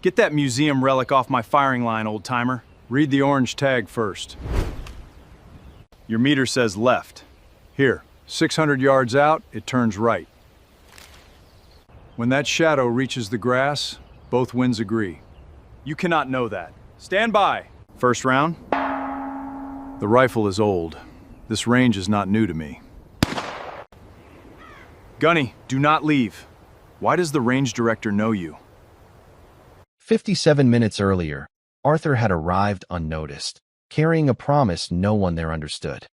Get that museum relic off my firing line, old-timer. Read the orange tag first. Your meter says left. Here, 600 yards out, it turns right. When that shadow reaches the grass, both winds agree. You cannot know that. Stand by. First round. The rifle is old. This range is not new to me. Gunny, do not leave. Why does the range director know you? 57 minutes earlier, Arthur had arrived unnoticed, carrying a promise no one there understood.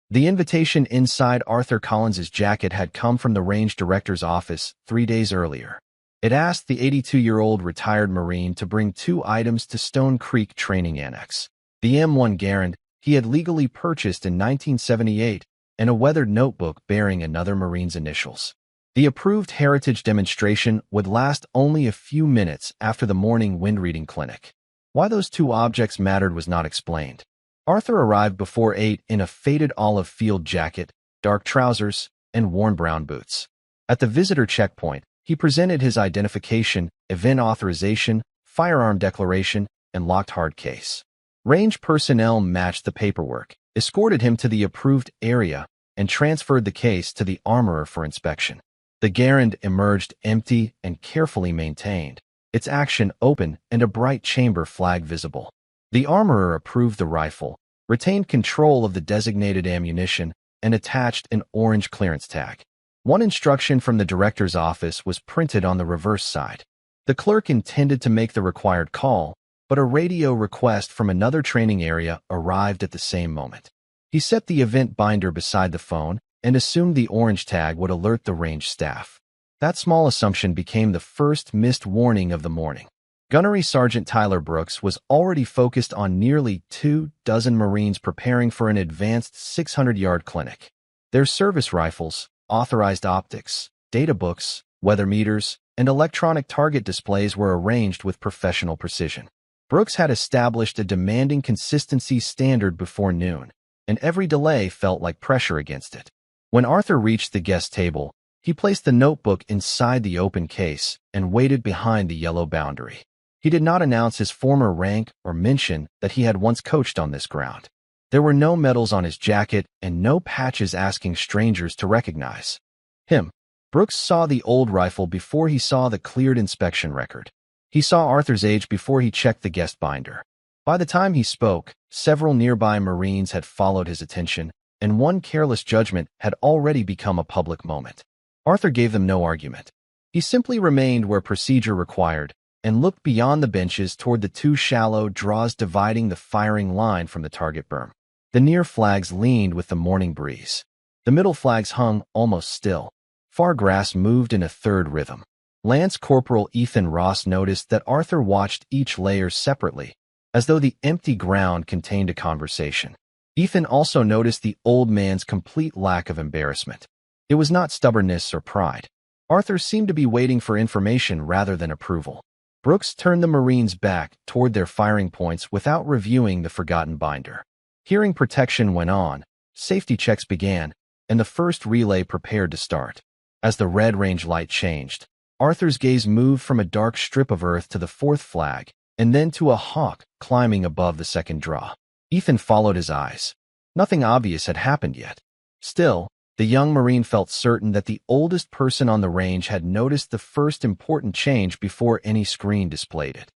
The invitation inside Arthur Collins's jacket had come from the range director's office 3 days earlier. It asked the 82-year-old retired Marine to bring 2 items to Stone Creek Training Annex: the M1 Garand he had legally purchased in 1978 and a weathered notebook bearing another Marine's initials. The approved heritage demonstration would last only a few minutes after the morning wind reading clinic. Why those 2 objects mattered was not explained. Arthur arrived before 8 in a faded olive field jacket, dark trousers, and worn brown boots. At the visitor checkpoint, he presented his identification, event authorization, firearm declaration, and locked hard case. Range personnel matched the paperwork, escorted him to the approved area, and transferred the case to the armorer for inspection. The Garand emerged empty and carefully maintained, its action open and a bright chamber flag visible. The armorer approved the rifle, retained control of the designated ammunition, and attached an orange clearance tag. One instruction from the director's office was printed on the reverse side. The clerk intended to make the required call, but a radio request from another training area arrived at the same moment. He set the event binder beside the phone and assumed the orange tag would alert the range staff. That small assumption became the first missed warning of the morning. Gunnery Sergeant Tyler Brooks was already focused on nearly 24 Marines preparing for an advanced 600-yard clinic. Their service rifles, authorized optics, data books, weather meters, and electronic target displays were arranged with professional precision. Brooks had established a demanding consistency standard before noon, and every delay felt like pressure against it. When Arthur reached the guest table, he placed the notebook inside the open case and waited behind the yellow boundary. He did not announce his former rank or mention that he had once coached on this ground. There were no medals on his jacket and no patches asking strangers to recognize him. Brooks saw the old rifle before he saw the cleared inspection record. He saw Arthur's age before he checked the guest binder. By the time he spoke, several nearby Marines had followed his attention, and one careless judgment had already become a public moment. Arthur gave them no argument. He simply remained where procedure required and looked beyond the benches toward the 2 shallow draws dividing the firing line from the target berm. The near flags leaned with the morning breeze. The middle flags hung almost still. Far grass moved in a third rhythm. Lance Corporal Ethan Ross noticed that Arthur watched each layer separately, as though the empty ground contained a conversation. Ethan also noticed the old man's complete lack of embarrassment. It was not stubbornness or pride. Arthur seemed to be waiting for information rather than approval. Brooks turned the Marines back toward their firing points without reviewing the forgotten binder. Hearing protection went on, safety checks began, and the first relay prepared to start. As the red range light changed, Arthur's gaze moved from a dark strip of earth to the 4th flag, and then to a hawk climbing above the 2nd draw. Ethan followed his eyes. Nothing obvious had happened yet. Still, the young Marine felt certain that the oldest person on the range had noticed the first important change before any screen displayed it.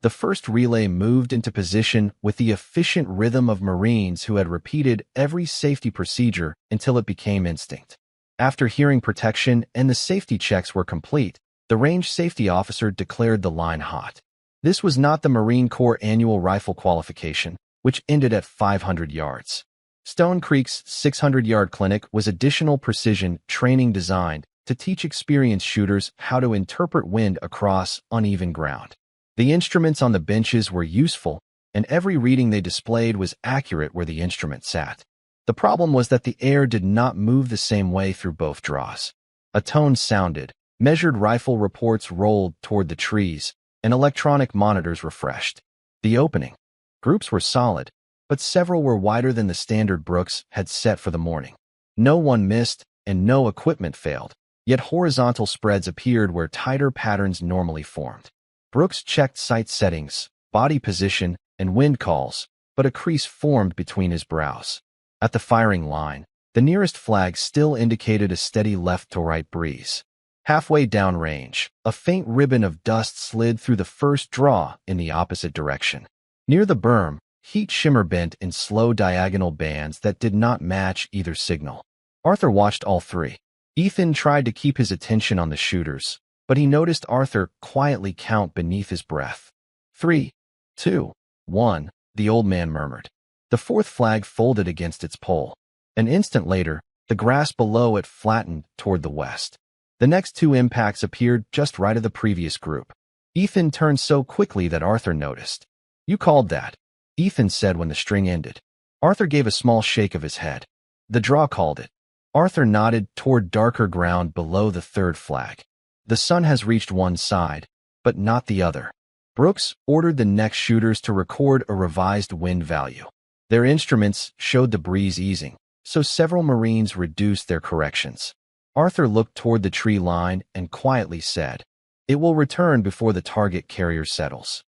The first relay moved into position with the efficient rhythm of Marines who had repeated every safety procedure until it became instinct. After hearing protection and the safety checks were complete, the range safety officer declared the line hot. This was not the Marine Corps annual rifle qualification, which ended at 500 yards. Stone Creek's 600-yard clinic was additional precision training designed to teach experienced shooters how to interpret wind across uneven ground. The instruments on the benches were useful, and every reading they displayed was accurate where the instrument sat. The problem was that the air did not move the same way through both draws. A tone sounded, measured rifle reports rolled toward the trees, and electronic monitors refreshed. The opening. Groups were solid, but several were wider than the standard Brooks had set for the morning. No one missed, and no equipment failed, yet horizontal spreads appeared where tighter patterns normally formed. Brooks checked sight settings, body position, and wind calls, but a crease formed between his brows. At the firing line, the nearest flag still indicated a steady left-to-right breeze. Halfway downrange, a faint ribbon of dust slid through the first draw in the opposite direction. Near the berm, heat shimmer bent in slow diagonal bands that did not match either signal. Arthur watched all three. Ethan tried to keep his attention on the shooters, but he noticed Arthur quietly count beneath his breath. 3, 2, 1, the old man murmured. The fourth flag folded against its pole. An instant later, the grass below it flattened toward the west. The next two impacts appeared just right of the previous group. Ethan turned so quickly that Arthur noticed. "You called that," Ethan said when the string ended. Arthur gave a small shake of his head. "The draw called it." Arthur nodded toward darker ground below the third flag. "The sun has reached one side, but not the other." Brooks ordered the next shooters to record a revised wind value. Their instruments showed the breeze easing, so several Marines reduced their corrections. Arthur looked toward the tree line and quietly said, "It will return before the target carrier settles."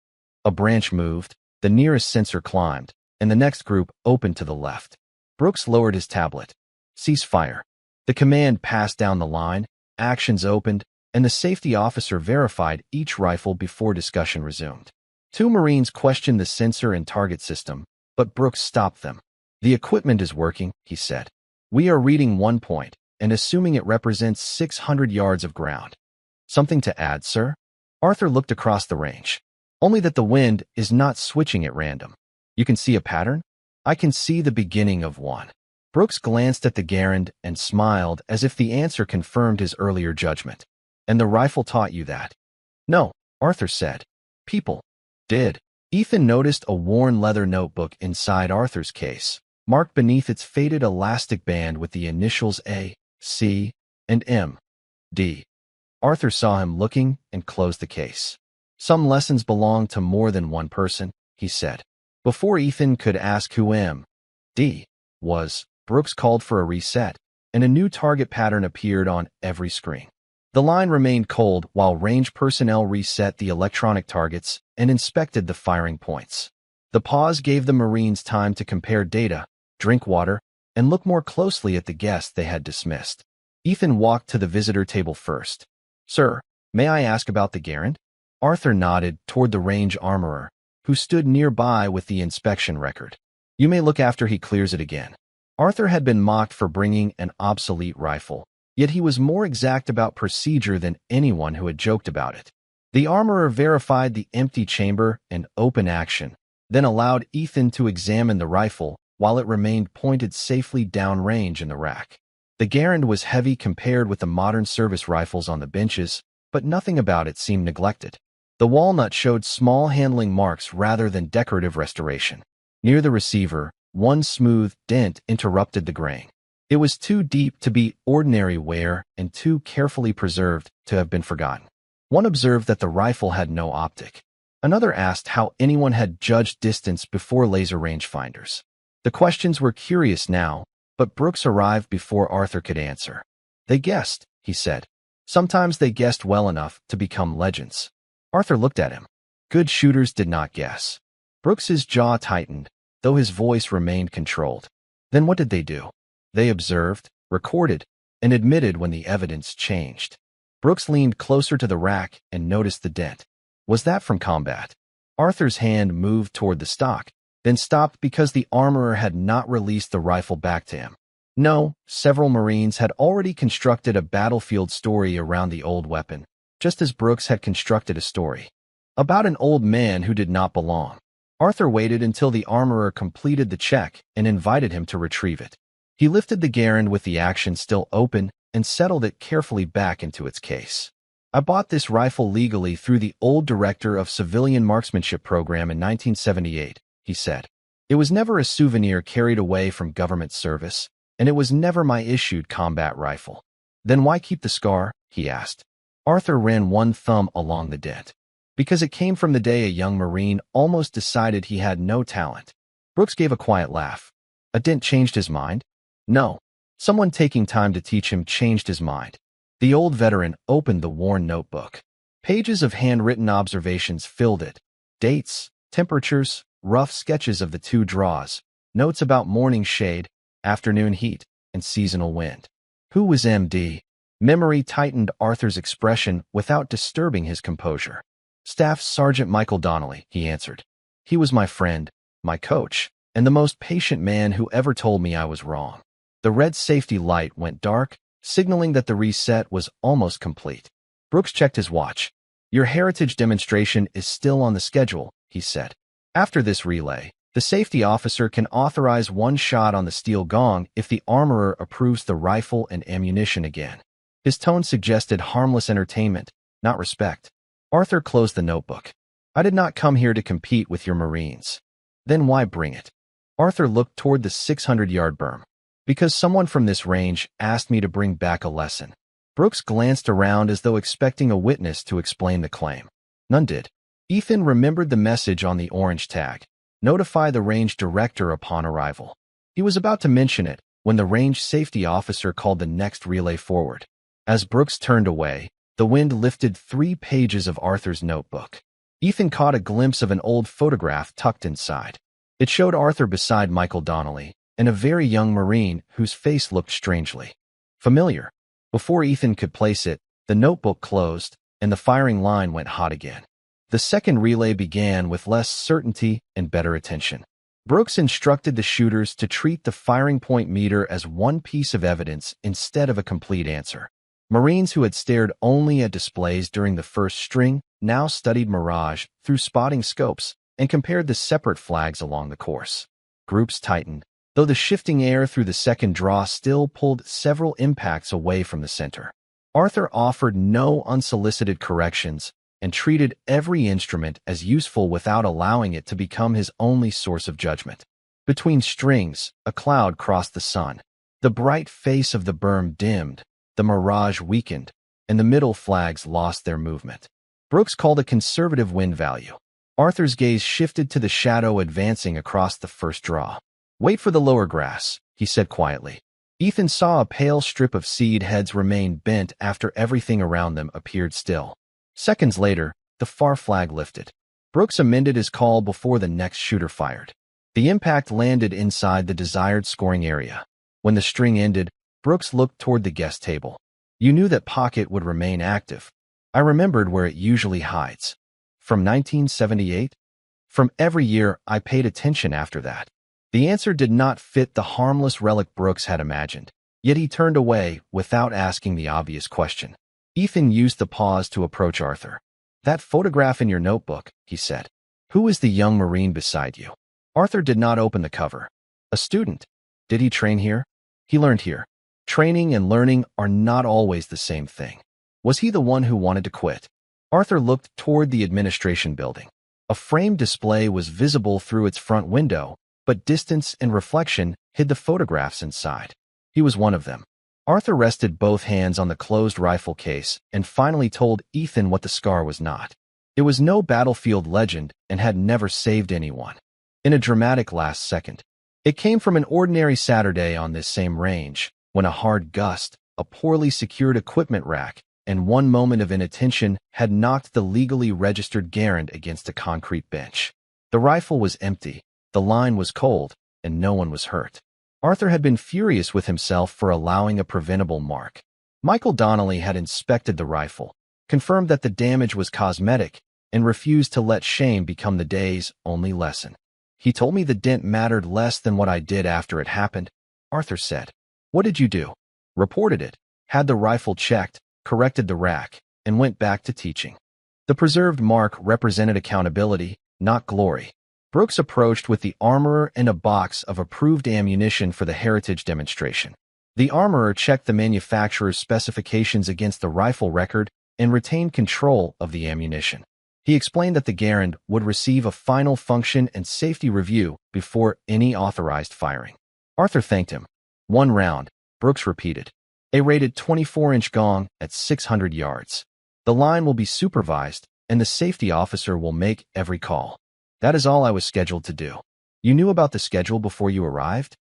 A branch moved, the nearest sensor climbed, and the next group opened to the left. Brooks lowered his tablet. "Cease fire." The command passed down the line, actions opened, and the safety officer verified each rifle before discussion resumed. Two Marines questioned the sensor and target system, but Brooks stopped them. "The equipment is working," he said. "We are reading 1 point, and assuming it represents 600 yards of ground." "Something to add, sir?" Arthur looked across the range. "Only that the wind is not switching at random." "You can see a pattern?" "I can see the beginning of one." Brooks glanced at the Garand and smiled as if the answer confirmed his earlier judgment. "And the rifle taught you that?" "No," Arthur said. "People did." Ethan noticed a worn leather notebook inside Arthur's case, marked beneath its faded elastic band with the initials A, C, and M, D. Arthur saw him looking and closed the case. "Some lessons belong to more than one person," he said. Before Ethan could ask who M, D was, Brooks called for a reset, and a new target pattern appeared on every screen. The line remained cold while range personnel reset the electronic targets and inspected the firing points. The pause gave the Marines time to compare data, drink water, and look more closely at the guests they had dismissed. Ethan walked to the visitor table first. "Sir, may I ask about the Garand?" Arthur nodded toward the range armorer, who stood nearby with the inspection record. "You may look after he clears it again." Arthur had been mocked for bringing an obsolete rifle, yet he was more exact about procedure than anyone who had joked about it. The armorer verified the empty chamber and open action, then allowed Ethan to examine the rifle while it remained pointed safely downrange in the rack. The Garand was heavy compared with the modern service rifles on the benches, but nothing about it seemed neglected. The walnut showed small handling marks rather than decorative restoration. Near the receiver, one smooth dent interrupted the graying. It was too deep to be ordinary wear and too carefully preserved to have been forgotten. One observed that the rifle had no optic. Another asked how anyone had judged distance before laser rangefinders. The questions were curious now, but Brooks arrived before Arthur could answer. "They guessed," he said. "Sometimes they guessed well enough to become legends." Arthur looked at him. Good shooters did not guess. Brooks's jaw tightened, though his voice remained controlled. "Then what did they do?" "They observed, recorded, and admitted when the evidence changed." Brooks leaned closer to the rack and noticed the dent. "Was that from combat?" Arthur's hand moved toward the stock, then stopped because the armorer had not released the rifle back to him. No, several Marines had already constructed a battlefield story around the old weapon, just as Brooks had constructed a story about an old man who did not belong. Arthur waited until the armorer completed the check and invited him to retrieve it. He lifted the Garand with the action still open and settled it carefully back into its case. "I bought this rifle legally through the old director of civilian marksmanship program in 1978, he said. "It was never a souvenir carried away from government service, and it was never my issued combat rifle." "Then why keep the scar?" he asked. Arthur ran one thumb along the dent. "Because it came from the day a young Marine almost decided he had no talent." Brooks gave a quiet laugh. "A dent changed his mind?" "No. Someone taking time to teach him changed his mind." The old veteran opened the worn notebook. Pages of handwritten observations filled it. Dates, temperatures, rough sketches of the two draws, notes about morning shade, afternoon heat, and seasonal wind. Who was MD? Memory tightened Arthur's expression without disturbing his composure. Staff Sergeant Michael Donnelly, he answered. He was my friend, my coach, and the most patient man who ever told me I was wrong. The red safety light went dark, signaling that the reset was almost complete. Brooks checked his watch. Your heritage demonstration is still on the schedule, he said. After this relay, the safety officer can authorize one shot on the steel gong if the armorer approves the rifle and ammunition again. His tone suggested harmless entertainment, not respect. Arthur closed the notebook. I did not come here to compete with your Marines. Then why bring it? Arthur looked toward the 600-yard berm. Because someone from this range asked me to bring back a lesson. Brooks glanced around as though expecting a witness to explain the claim. None did. Ethan remembered the message on the orange tag. Notify the range director upon arrival. He was about to mention it when the range safety officer called the next relay forward. As Brooks turned away, the wind lifted 3 pages of Arthur's notebook. Ethan caught a glimpse of an old photograph tucked inside. It showed Arthur beside Michael Donnelly and a very young Marine whose face looked strangely familiar. Before Ethan could place it, the notebook closed and the firing line went hot again. The second relay began with less certainty and better attention. Brooks instructed the shooters to treat the firing point meter as one piece of evidence instead of a complete answer. Marines who had stared only at displays during the first string now studied mirage through spotting scopes and compared the separate flags along the course. Groups tightened, though the shifting air through the second draw still pulled several impacts away from the center. Arthur offered no unsolicited corrections and treated every instrument as useful without allowing it to become his only source of judgment. Between strings, a cloud crossed the sun. The bright face of the berm dimmed, the mirage weakened, and the middle flags lost their movement. Brooks called a conservative wind value. Arthur's gaze shifted to the shadow advancing across the first draw. Wait for the lower grass, he said quietly. Ethan saw a pale strip of seed heads remain bent after everything around them appeared still. Seconds later, the far flag lifted. Brooks amended his call before the next shooter fired. The impact landed inside the desired scoring area. When the string ended, Brooks looked toward the guest table. You knew that pocket would remain active. I remembered where it usually hides. From 1978? From every year, I paid attention after that. The answer did not fit the harmless relic Brooks had imagined, yet he turned away without asking the obvious question. Ethan used the pause to approach Arthur. That photograph in your notebook, he said. Who is the young Marine beside you? Arthur did not open the cover. A student. Did he train here? He learned here. Training and learning are not always the same thing. Was he the one who wanted to quit? Arthur looked toward the administration building. A framed display was visible through its front window, but distance and reflection hid the photographs inside. He was one of them. Arthur rested both hands on the closed rifle case and finally told Ethan what the scar was not. It was no battlefield legend and had never saved anyone. In a dramatic last second, it came from an ordinary Saturday on this same range, when a hard gust, a poorly secured equipment rack, and one moment of inattention had knocked the legally registered Garand against a concrete bench. The rifle was empty, the line was cold, and no one was hurt. Arthur had been furious with himself for allowing a preventable mark. Michael Donnelly had inspected the rifle, confirmed that the damage was cosmetic, and refused to let shame become the day's only lesson. He told me the dent mattered less than what I did after it happened, Arthur said. What did you do? Reported it, had the rifle checked, corrected the rack, and went back to teaching. The preserved mark represented accountability, not glory. Brooks approached with the armorer and a box of approved ammunition for the heritage demonstration. The armorer checked the manufacturer's specifications against the rifle record and retained control of the ammunition. He explained that the Garand would receive a final function and safety review before any authorized firing. Arthur thanked him. 1 round, Brooks repeated. A rated 24-inch gong at 600 yards. The line will be supervised, and the safety officer will make every call. That is all I was scheduled to do. You knew about the schedule before you arrived?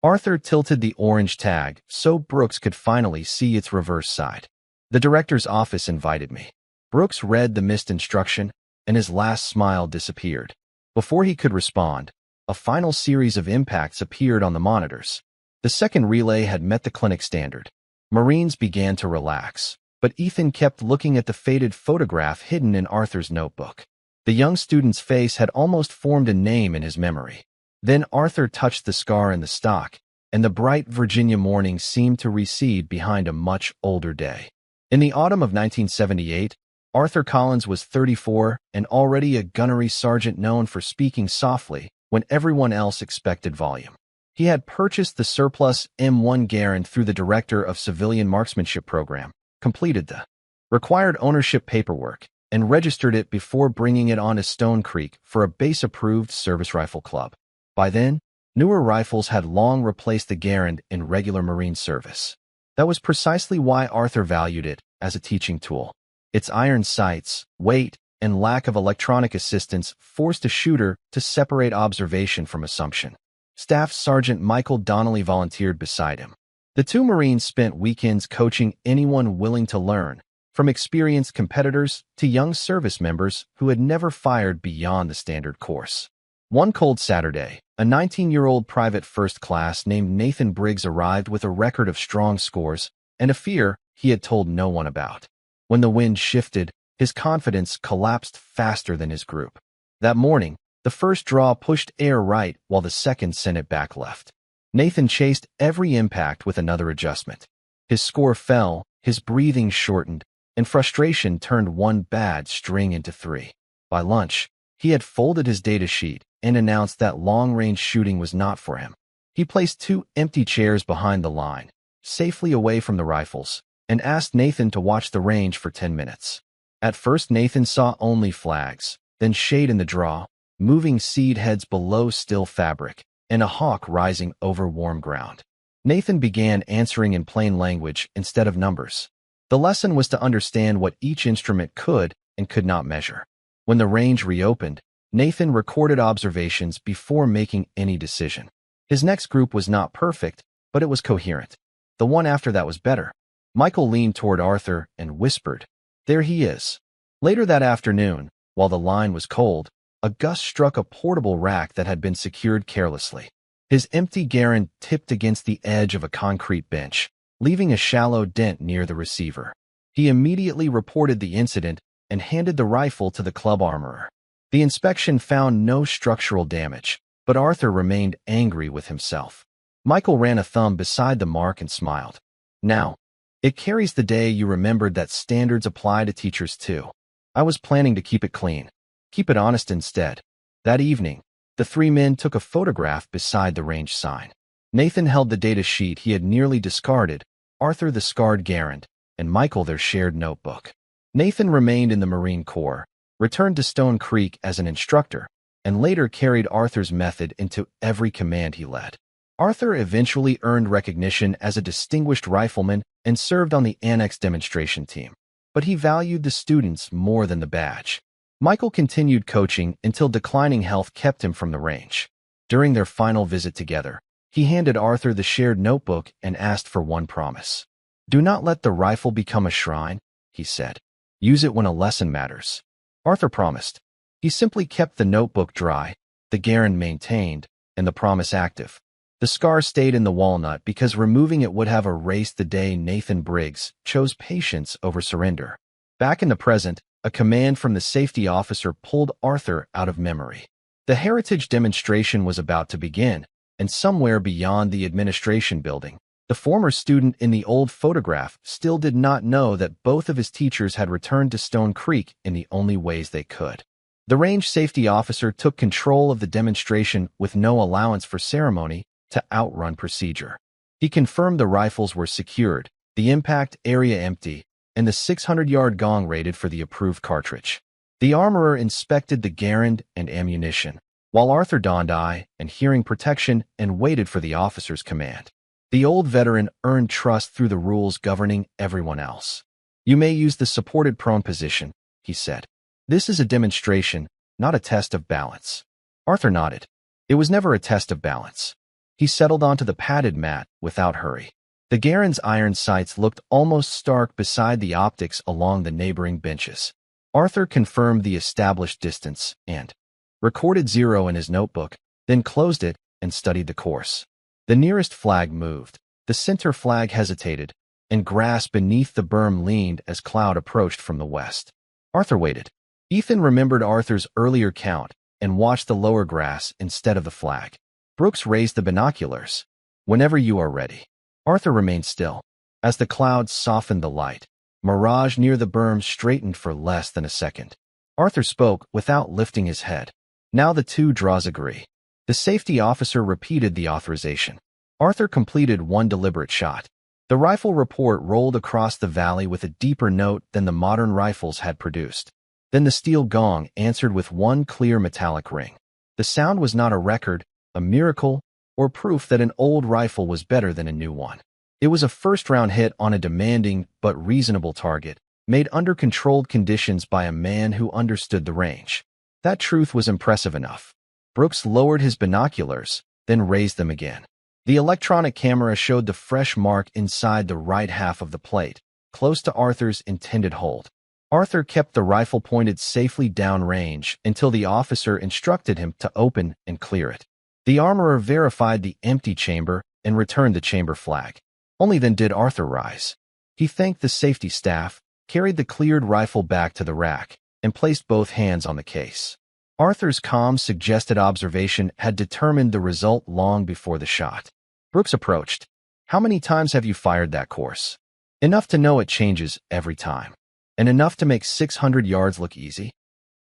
Arthur tilted the orange tag so Brooks could finally see its reverse side. The director's office invited me. Brooks read the missed instruction, and his last smile disappeared. Before he could respond, a final series of impacts appeared on the monitors. The second relay had met the clinic standard. Marines began to relax, but Ethan kept looking at the faded photograph hidden in Arthur's notebook. The young student's face had almost formed a name in his memory. Then Arthur touched the scar in the stock, and the bright Virginia morning seemed to recede behind a much older day. In the autumn of 1978, Arthur Collins was 34 and already a gunnery sergeant known for speaking softly when everyone else expected volume. He had purchased the surplus M1 Garand through the Director of Civilian Marksmanship Program, completed the required ownership paperwork, and registered it before bringing it on to Stone Creek for a base-approved service rifle club. By then, newer rifles had long replaced the Garand in regular Marine service. That was precisely why Arthur valued it as a teaching tool. Its iron sights, weight, and lack of electronic assistance forced a shooter to separate observation from assumption. Staff Sergeant Michael Donnelly volunteered beside him. The two Marines spent weekends coaching anyone willing to learn, from experienced competitors to young service members who had never fired beyond the standard course. One cold Saturday, a 19-year-old private first class named Nathan Briggs arrived with a record of strong scores and a fear he had told no one about. When the wind shifted, his confidence collapsed faster than his group. That morning, the first draw pushed air right while the second sent it back left. Nathan chased every impact with another adjustment. His score fell, his breathing shortened, and frustration turned one bad string into three. By lunch, he had folded his data sheet and announced that long-range shooting was not for him. He placed two empty chairs behind the line, safely away from the rifles, and asked Nathan to watch the range for 10 minutes. At first, Nathan saw only flags, then shade in the draw, moving seed heads below still fabric, and a hawk rising over warm ground. Nathan began answering in plain language instead of numbers. The lesson was to understand what each instrument could and could not measure. When the range reopened, Nathan recorded observations before making any decision. His next group was not perfect, but it was coherent. The one after that was better. Michael leaned toward Arthur and whispered, "There he is." Later that afternoon, while the line was cold, a gust struck a portable rack that had been secured carelessly. His empty Garand tipped against the edge of a concrete bench, leaving a shallow dent near the receiver. He immediately reported the incident and handed the rifle to the club armorer. The inspection found no structural damage, but Arthur remained angry with himself. Michael ran a thumb beside the mark and smiled. "Now, it carries the day you remembered that standards apply to teachers too. I was planning to keep it clean. Keep it honest instead." That evening, the three men took a photograph beside the range sign. Nathan held the data sheet he had nearly discarded, Arthur the scarred Garand, and Michael their shared notebook. Nathan remained in the Marine Corps, returned to Stone Creek as an instructor, and later carried Arthur's method into every command he led. Arthur eventually earned recognition as a distinguished rifleman and served on the Annex demonstration team, but he valued the students more than the badge. Michael continued coaching until declining health kept him from the range. During their final visit together, he handed Arthur the shared notebook and asked for one promise. "Do not let the rifle become a shrine," he said. "Use it when a lesson matters." Arthur promised. He simply kept the notebook dry, the Garand maintained, and the promise active. The scar stayed in the walnut because removing it would have erased the day Nathan Briggs chose patience over surrender. Back in the present, a command from the safety officer pulled Arthur out of memory. The heritage demonstration was about to begin, and somewhere beyond the administration building, the former student in the old photograph still did not know that both of his teachers had returned to Stone Creek in the only ways they could. The range safety officer took control of the demonstration with no allowance for ceremony to outrun procedure. He confirmed the rifles were secured, the impact area empty, and the 600-yard gong rated for the approved cartridge. The armorer inspected the Garand and ammunition, while Arthur donned eye and hearing protection and waited for the officer's command. The old veteran earned trust through the rules governing everyone else. "You may use the supported prone position," he said. "This is a demonstration, not a test of balance." Arthur nodded. It was never a test of balance. He settled onto the padded mat without hurry. The Garand's iron sights looked almost stark beside the optics along the neighboring benches. Arthur confirmed the established distance and recorded 0 in his notebook, then closed it and studied the course. The nearest flag moved. The center flag hesitated, and grass beneath the berm leaned as cloud approached from the west. Arthur waited. Ethan remembered Arthur's earlier count and watched the lower grass instead of the flag. Brooks raised the binoculars. Whenever you are ready. Arthur remained still. As the clouds softened the light, mirage near the berm straightened for less than a second. Arthur spoke without lifting his head. Now the two draws agree. The safety officer repeated the authorization. Arthur completed one deliberate shot. The rifle report rolled across the valley with a deeper note than the modern rifles had produced. Then the steel gong answered with one clear metallic ring. The sound was not a record, a miracle, or proof that an old rifle was better than a new one. It was a first-round hit on a demanding but reasonable target, made under controlled conditions by a man who understood the range. That truth was impressive enough. Brooks lowered his binoculars, then raised them again. The electronic camera showed the fresh mark inside the right half of the plate, close to Arthur's intended hold. Arthur kept the rifle pointed safely downrange until the officer instructed him to open and clear it. The armorer verified the empty chamber and returned the chamber flag. Only then did Arthur rise. He thanked the safety staff, carried the cleared rifle back to the rack, and placed both hands on the case. Arthur's calm, suggested observation had determined the result long before the shot. Brooks approached. How many times have you fired that course? Enough to know it changes every time. And enough to make 600 yards look easy?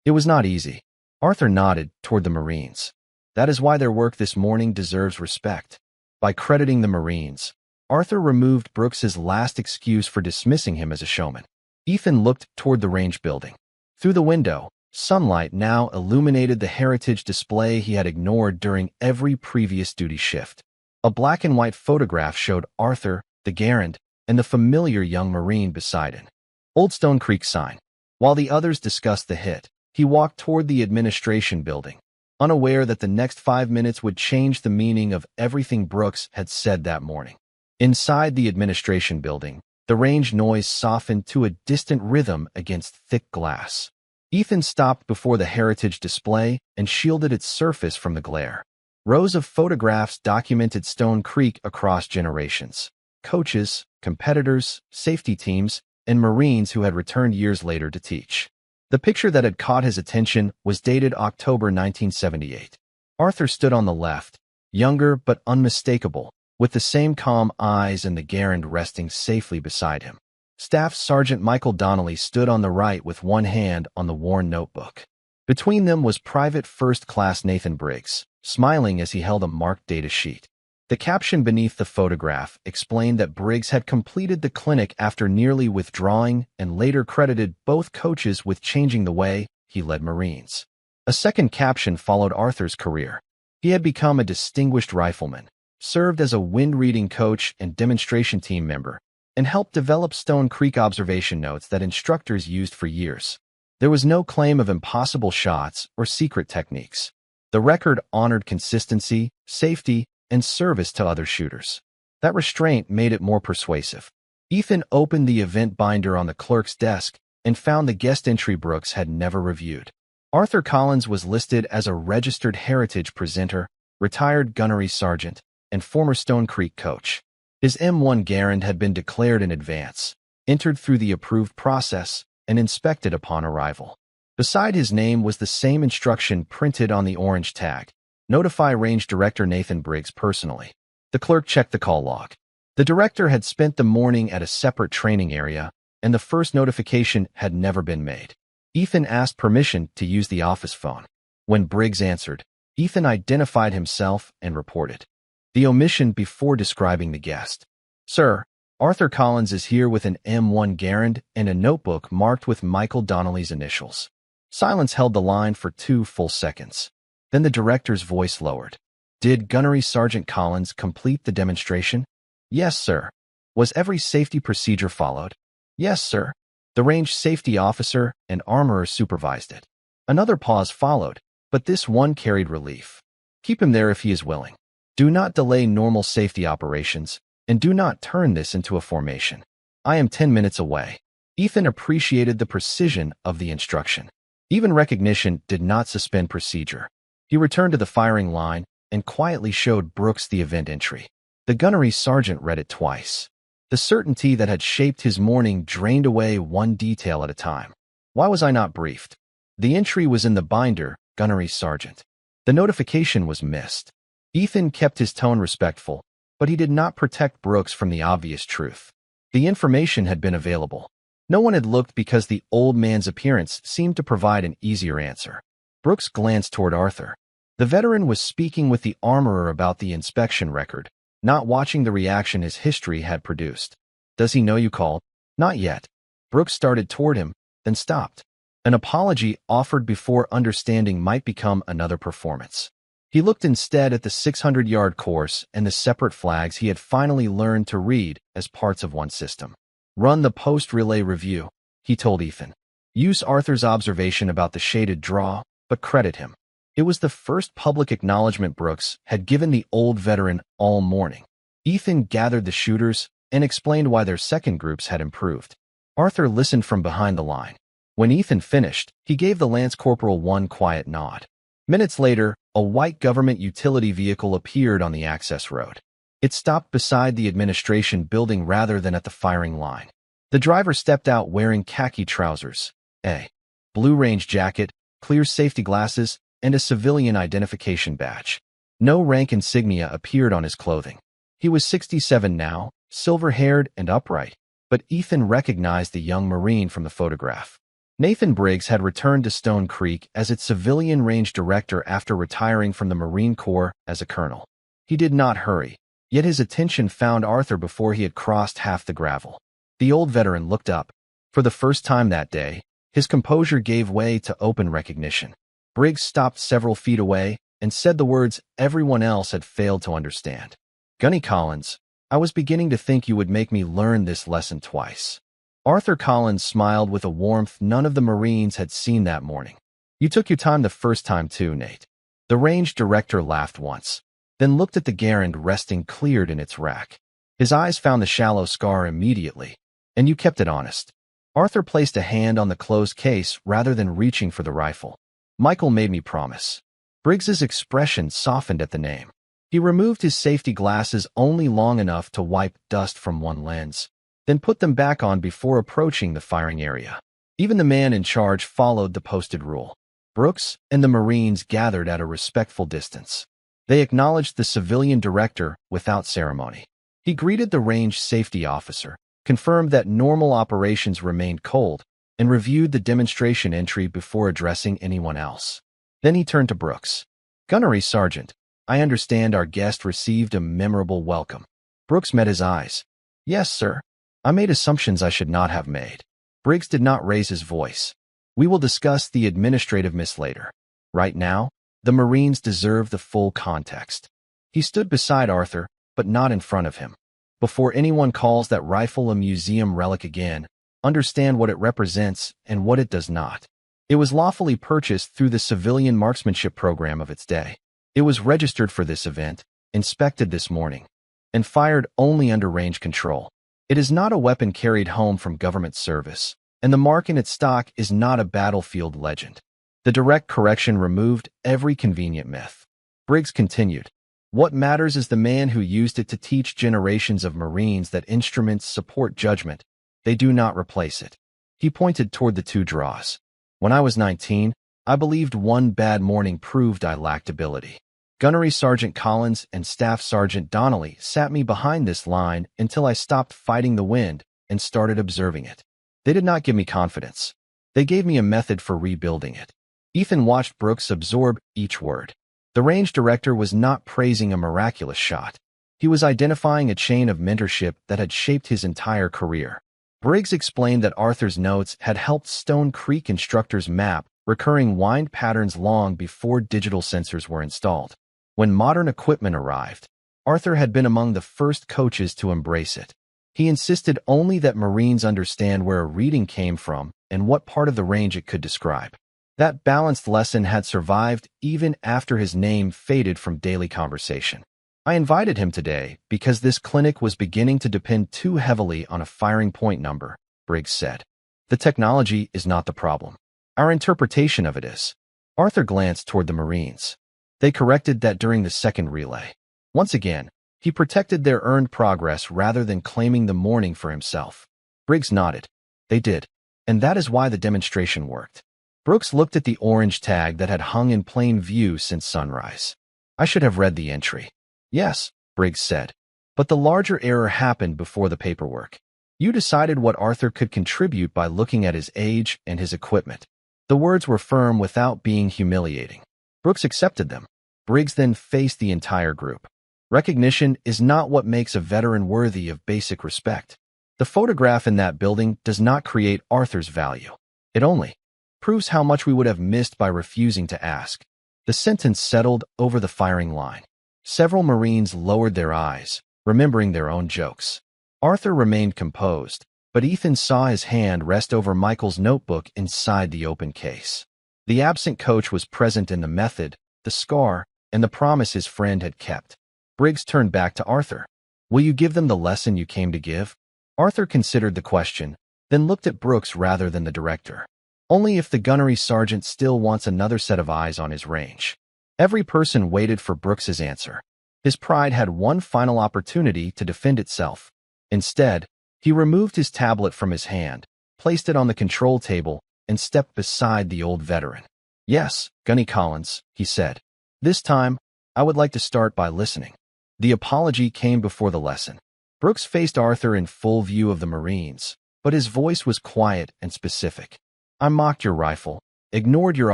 It was not easy. Arthur nodded toward the Marines. That is why their work this morning deserves respect. By crediting the Marines, Arthur removed Brooks's last excuse for dismissing him as a showman. Ethan looked toward the range building. Through the window, sunlight now illuminated the heritage display he had ignored during every previous duty shift. A black and white photograph showed Arthur, the Garand, and the familiar young Marine beside him. Old Stone Creek sign. While the others discussed the hit, he walked toward the administration building, unaware that the next 5 minutes would change the meaning of everything Brooks had said that morning. Inside the administration building, the range noise softened to a distant rhythm against thick glass. Ethan stopped before the heritage display and shielded its surface from the glare. Rows of photographs documented Stone Creek across generations. Coaches, competitors, safety teams, and Marines who had returned years later to teach. The picture that had caught his attention was dated October 1978. Arthur stood on the left, younger but unmistakable, with the same calm eyes and the Garand resting safely beside him. Staff Sergeant Michael Donnelly stood on the right with one hand on the worn notebook. Between them was Private First Class Nathan Briggs, smiling as he held a marked data sheet. The caption beneath the photograph explained that Briggs had completed the clinic after nearly withdrawing and later credited both coaches with changing the way he led Marines. A second caption followed Arthur's career. He had become a distinguished rifleman, served as a wind-reading coach and demonstration team member, and helped develop Stone Creek observation notes that instructors used for years. There was no claim of impossible shots or secret techniques. The record honored consistency, safety, and service to other shooters. That restraint made it more persuasive. Ethan opened the event binder on the clerk's desk and found the guest entry Brooks had never reviewed. Arthur Collins was listed as a registered heritage presenter, retired gunnery sergeant, and former Stone Creek coach. His M1 Garand had been declared in advance, entered through the approved process, and inspected upon arrival. Beside his name was the same instruction printed on the orange tag. Notify Range Director Nathan Briggs personally. The clerk checked the call log. The director had spent the morning at a separate training area, and the first notification had never been made. Ethan asked permission to use the office phone. When Briggs answered, Ethan identified himself and reported the omission before describing the guest. Sir, Arthur Collins is here with an M1 Garand and a notebook marked with Michael Donnelly's initials. Silence held the line for 2 full seconds. Then the director's voice lowered. Did Gunnery Sergeant Collins complete the demonstration? Yes, sir. Was every safety procedure followed? Yes, sir. The range safety officer and armorer supervised it. Another pause followed, but this one carried relief. Keep him there if he is willing. Do not delay normal safety operations, and do not turn this into a formation. I am 10 minutes away. Ethan appreciated the precision of the instruction. Even recognition did not suspend procedure. He returned to the firing line and quietly showed Brooks the event entry. The gunnery sergeant read it twice. The certainty that had shaped his morning drained away one detail at a time. Why was I not briefed? The entry was in the binder, gunnery sergeant. The notification was missed. Ethan kept his tone respectful, but he did not protect Brooks from the obvious truth. The information had been available. No one had looked because the old man's appearance seemed to provide an easier answer. Brooks glanced toward Arthur. The veteran was speaking with the armorer about the inspection record, not watching the reaction his history had produced. Does he know you called? Not yet. Brooks started toward him, then stopped. An apology offered before understanding might become another performance. He looked instead at the 600-yard course and the separate flags he had finally learned to read as parts of one system. Run the post-relay review, he told Ethan. Use Arthur's observation about the shaded draw, but credit him. It was the first public acknowledgement Brooks had given the old veteran all morning. Ethan gathered the shooters and explained why their second groups had improved. Arthur listened from behind the line. When Ethan finished, he gave the Lance Corporal one quiet nod. Minutes later, a white government utility vehicle appeared on the access road. It stopped beside the administration building rather than at the firing line. The driver stepped out wearing khaki trousers, a blue range jacket, clear safety glasses, and a civilian identification badge. No rank insignia appeared on his clothing. He was 67 now, silver-haired and upright, but Ethan recognized the young Marine from the photograph. Nathan Briggs had returned to Stone Creek as its civilian range director after retiring from the Marine Corps as a colonel. He did not hurry, yet his attention found Arthur before he had crossed half the gravel. The old veteran looked up. For the first time that day, his composure gave way to open recognition. Briggs stopped several feet away and said the words everyone else had failed to understand. Gunny Collins, I was beginning to think you would make me learn this lesson twice. Arthur Collins smiled with a warmth none of the Marines had seen that morning. You took your time the first time too, Nate. The range director laughed once, then looked at the Garand resting cleared in its rack. His eyes found the shallow scar immediately, and you kept it honest. Arthur placed a hand on the closed case rather than reaching for the rifle. Michael made me promise. Briggs's expression softened at the name. He removed his safety glasses only long enough to wipe dust from one lens, then put them back on before approaching the firing area. Even the man in charge followed the posted rule. Brooks and the Marines gathered at a respectful distance. They acknowledged the civilian director without ceremony. He greeted the range safety officer, confirmed that normal operations remained cold, and reviewed the demonstration entry before addressing anyone else. Then he turned to Brooks. Gunnery Sergeant, I understand our guest received a memorable welcome. Brooks met his eyes. Yes, sir. I made assumptions I should not have made. Briggs did not raise his voice. We will discuss the administrative miss later. Right now, the Marines deserve the full context. He stood beside Arthur, but not in front of him. Before anyone calls that rifle a museum relic again, understand what it represents and what it does not. It was lawfully purchased through the civilian marksmanship program of its day. It was registered for this event, inspected this morning, and fired only under range control. It is not a weapon carried home from government service, and the mark in its stock is not a battlefield legend. The direct correction removed every convenient myth. Briggs continued. What matters is the man who used it to teach generations of Marines that instruments support judgment. They do not replace it. He pointed toward the two draws. When I was 19, I believed one bad morning proved I lacked ability. Gunnery Sergeant Collins and Staff Sergeant Donnelly sat me behind this line until I stopped fighting the wind and started observing it. They did not give me confidence. They gave me a method for rebuilding it. Ethan watched Brooks absorb each word. The range director was not praising a miraculous shot. He was identifying a chain of mentorship that had shaped his entire career. Briggs explained that Arthur's notes had helped Stone Creek instructors map recurring wind patterns long before digital sensors were installed. When modern equipment arrived, Arthur had been among the first coaches to embrace it. He insisted only that Marines understand where a reading came from and what part of the range it could describe. That balanced lesson had survived even after his name faded from daily conversation. I invited him today because this clinic was beginning to depend too heavily on a firing point number, Briggs said. The technology is not the problem. Our interpretation of it is. Arthur glanced toward the Marines. They corrected that during the second relay. Once again, he protected their earned progress rather than claiming the morning for himself. Briggs nodded. They did. And that is why the demonstration worked. Brooks looked at the orange tag that had hung in plain view since sunrise. I should have read the entry. Yes, Briggs said. But the larger error happened before the paperwork. You decided what Arthur could contribute by looking at his age and his equipment. The words were firm without being humiliating. Brooks accepted them. Briggs then faced the entire group. Recognition is not what makes a veteran worthy of basic respect. The photograph in that building does not create Arthur's value. It only proves how much we would have missed by refusing to ask. The sentence settled over the firing line. Several Marines lowered their eyes, remembering their own jokes. Arthur remained composed, but Ethan saw his hand rest over Michael's notebook inside the open case. The absent coach was present in the method, the scar, and the promise his friend had kept. Briggs turned back to Arthur. Will you give them the lesson you came to give? Arthur considered the question, then looked at Brooks rather than the director. Only if the gunnery sergeant still wants another set of eyes on his range. Every person waited for Brooks's answer. His pride had one final opportunity to defend itself. Instead, he removed his tablet from his hand, placed it on the control table, and stepped beside the old veteran. Yes, Gunny Collins, he said. This time, I would like to start by listening. The apology came before the lesson. Brooks faced Arthur in full view of the Marines, but his voice was quiet and specific. I mocked your rifle, ignored your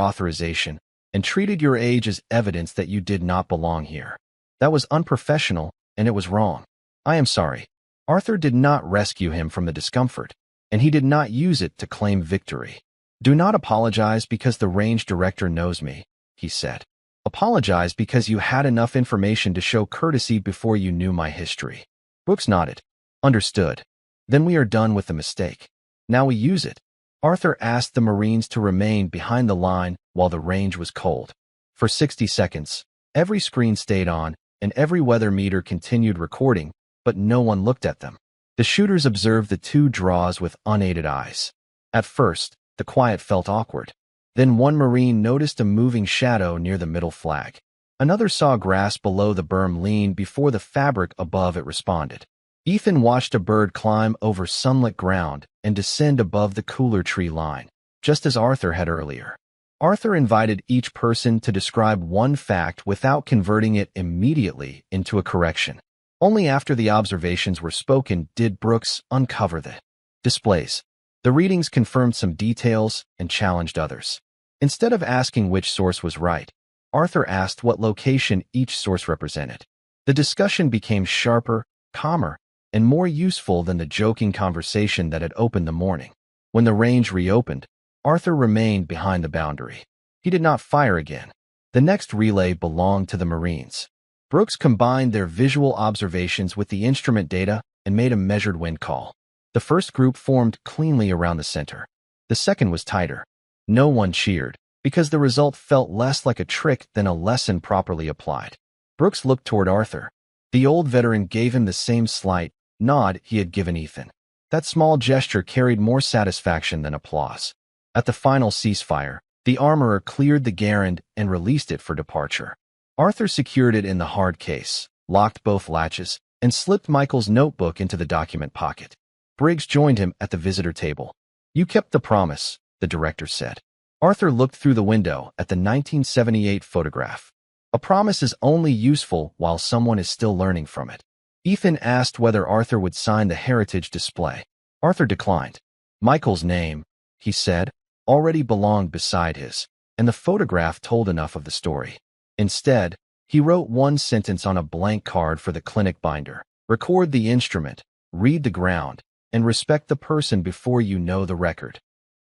authorization, and treated your age as evidence that you did not belong here. That was unprofessional, and it was wrong. I am sorry. Arthur did not rescue him from the discomfort, and he did not use it to claim victory. Do not apologize because the range director knows me, he said. Apologize because you had enough information to show courtesy before you knew my history. Brooks nodded. Understood. Then we are done with the mistake. Now we use it. Arthur asked the Marines to remain behind the line while the range was cold. For 60 seconds, every screen stayed on, and every weather meter continued recording, but no one looked at them. The shooters observed the two draws with unaided eyes. At first, the quiet felt awkward. Then one Marine noticed a moving shadow near the middle flag. Another saw grass below the berm lean before the fabric above it responded. Ethan watched a bird climb over sunlit ground and descend above the cooler tree line, just as Arthur had earlier. Arthur invited each person to describe one fact without converting it immediately into a correction. Only after the observations were spoken did Brooks uncover the displays. The readings confirmed some details and challenged others. Instead of asking which source was right, Arthur asked what location each source represented. The discussion became sharper, calmer, and more useful than the joking conversation that had opened the morning. When the range reopened, Arthur remained behind the boundary. He did not fire again. The next relay belonged to the Marines. Brooks combined their visual observations with the instrument data and made a measured wind call. The first group formed cleanly around the center. The second was tighter. No one cheered, because the result felt less like a trick than a lesson properly applied. Brooks looked toward Arthur. The old veteran gave him the same slight nod he had given Ethan. That small gesture carried more satisfaction than applause. At the final ceasefire, the armorer cleared the Garand and released it for departure. Arthur secured it in the hard case, locked both latches, and slipped Michael's notebook into the document pocket. Briggs joined him at the visitor table. You kept the promise, the director said. Arthur looked through the window at the 1978 photograph. A promise is only useful while someone is still learning from it. Ethan asked whether Arthur would sign the heritage display. Arthur declined. Michael's name, he said, already belonged beside his, and the photograph told enough of the story. Instead, he wrote one sentence on a blank card for the clinic binder. Record the instrument, read the ground, and respect the person before you know the record.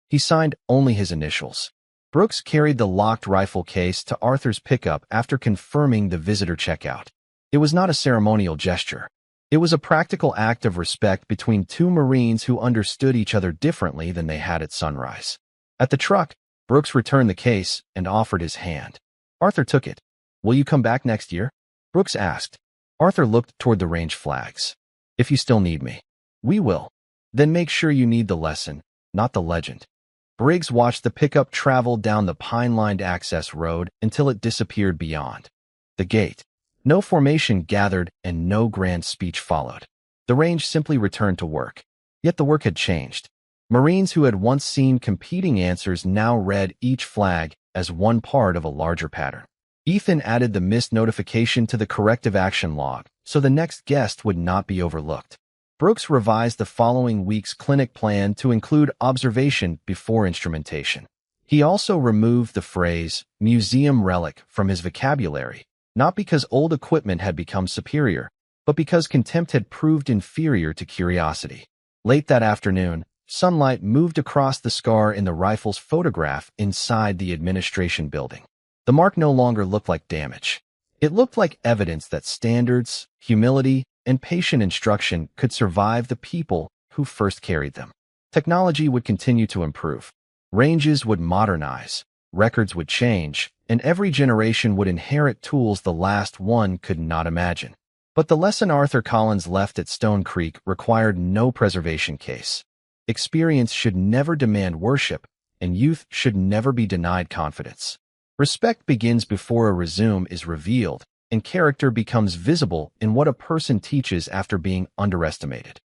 He signed only his initials. Brooks carried the locked rifle case to Arthur's pickup after confirming the visitor checkout. It was not a ceremonial gesture. It was a practical act of respect between two Marines who understood each other differently than they had at sunrise. At the truck, Brooks returned the case and offered his hand. Arthur took it. Will you come back next year? Brooks asked. Arthur looked toward the range flags. If you still need me. We will. Then make sure you need the lesson, not the legend. Briggs watched the pickup travel down the pine-lined access road until it disappeared beyond the gate. No formation gathered and no grand speech followed. The range simply returned to work. Yet the work had changed. Marines who had once seen competing answers now read each flag as one part of a larger pattern. Ethan added the missed notification to the corrective action log, so the next guest would not be overlooked. Brooks revised the following week's clinic plan to include observation before instrumentation. He also removed the phrase museum relic from his vocabulary, not because old equipment had become superior, but because contempt had proved inferior to curiosity. Late that afternoon, sunlight moved across the scar in the rifle's photograph inside the administration building. The mark no longer looked like damage. It looked like evidence that standards, humility, and patient instruction could survive the people who first carried them. Technology would continue to improve. Ranges would modernize, records would change, and every generation would inherit tools the last one could not imagine. But the lesson Arthur Collins left at Stone Creek required no preservation case. Experience should never demand worship, and youth should never be denied confidence. Respect begins before a resume is revealed, and character becomes visible in what a person teaches after being underestimated.